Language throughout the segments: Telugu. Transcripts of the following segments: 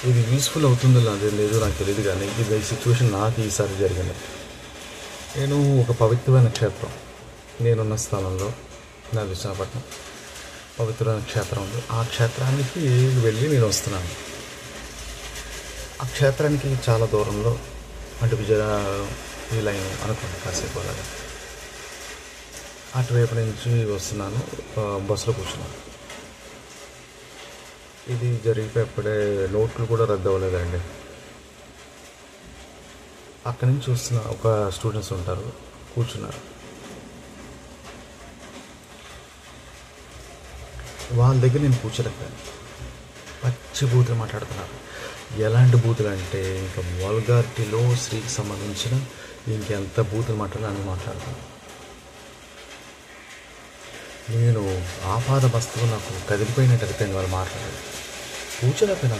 ఇది యూస్ఫుల్ అవుతుందో లేదో నాకు తెలియదు, కానీ ఇది సిచ్యువేషన్ నాకు ఈసారి జరిగింది. నేను ఒక పవిత్రమైన క్షేత్రం, నేనున్న స్థలంలో, నా విశాఖపట్నం పవిత్రమైన క్షేత్రం ఉంది. ఆ క్షేత్రానికి వెళ్ళి నేను వస్తున్నాను. ఆ క్షేత్రానికి చాలా దూరంలో, అంటే ఈ లైన్ అనుకోండి కాసేపు అలాగా, అటువైపు నుంచి వస్తున్నాను. బస్సులో కూర్చున్నాను. ఇది జరిగిపోయేప్పుడే నోట్లు కూడా రద్దు అవ్వలేదండి. అక్కడి నుంచి చూస్తున్న ఒక స్టూడెంట్స్ ఉంటారు, కూర్చున్నారు. వాళ్ళ దగ్గర నేను కూర్చోలేకపోయాను. పచ్చి బూతులు మాట్లాడుతున్నారు. ఎలాంటి బూతులు అంటే ఇంకా వల్గారిటీలో స్త్రీకి సంబంధించిన ఇంకెంత బూతులు మాట్లాడాలని మాట్లాడుతున్నాను. నేను ఆపాద బస్తువు నాకు కదిలిపోయినట్టు అయిపోయింది వాళ్ళు మాట్లాడేది. కూర్చోలేకపోయినా.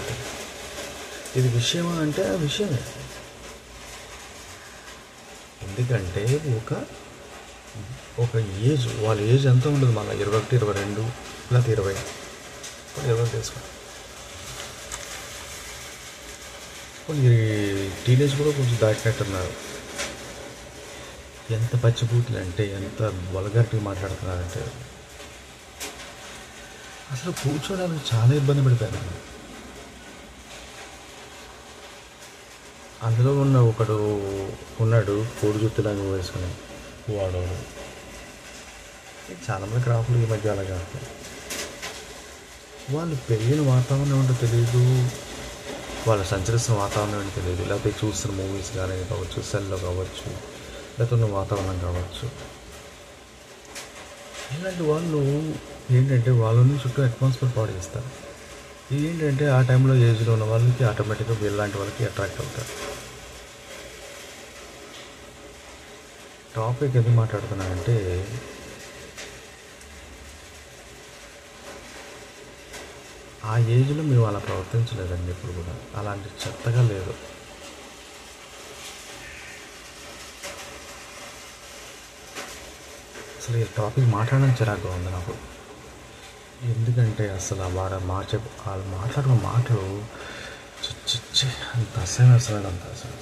ఇది విషయమా అంటే విషయమే. ఎందుకంటే ఒక ఏజ్, వాళ్ళ ఏజ్ ఎంత ఉండదు, మళ్ళీ 21, 22 లేకపోతే 20 తీసుకోండి. కొన్ని టీనేజ్ కూడా కొంచెం దాటినట్టున్నారు. ఎంత పచ్చిబూతులు అంటే, ఎంత వల్గారిటీ మాట్లాడుతున్నారంటే అసలు కూర్చోడానికి చాలా ఇబ్బంది పడిపోయాను. అందులో ఒకడు ఉన్నాడు, కోడి జుత్తులాగా వేసుకుని, వాడు. చాలామంది క్రాఫ్ట్లు ఈ మధ్య అలాగా వాళ్ళు పెరిగిన వాతావరణం ఏంటో తెలియదు, వాళ్ళు సంచరిస్తున్న వాతావరణం ఏంటో తెలియదు, లేకపోతే చూస్తున్న మూవీస్ కానీ కావచ్చు, సెల్లో కావచ్చు, లేకపోతే ఉన్న వాతావరణం కావచ్చు. ఇలాంటి వాళ్ళు ఏంటంటే వాళ్ళని చుట్టూ అట్మాస్ఫియర్ పాడు చేస్తారు. ఏంటంటే ఆ టైంలో ఏజ్లో ఉన్న వాళ్ళకి ఆటోమేటిక్గా వీళ్ళలాంటి వాళ్ళకి అట్రాక్ట్ అవుతారు. టాపిక్ ఎందుకు మాట్లాడుతున్నానంటే, ఆ ఏజ్లో మేము అలా ప్రవర్తించలేదండి. ఇప్పుడు కూడా అలాంటి చెత్తగా లేదు. అసలు ఈ టాపిక్ మాట్లాడడం చిరాకుగా ఉంది నాకు. ఎందుకంటే అసలు వాళ్ళు మాట్లాడుకున్న మాటలు అంత అసహ్యం, అసలు అంత అసహ్యం.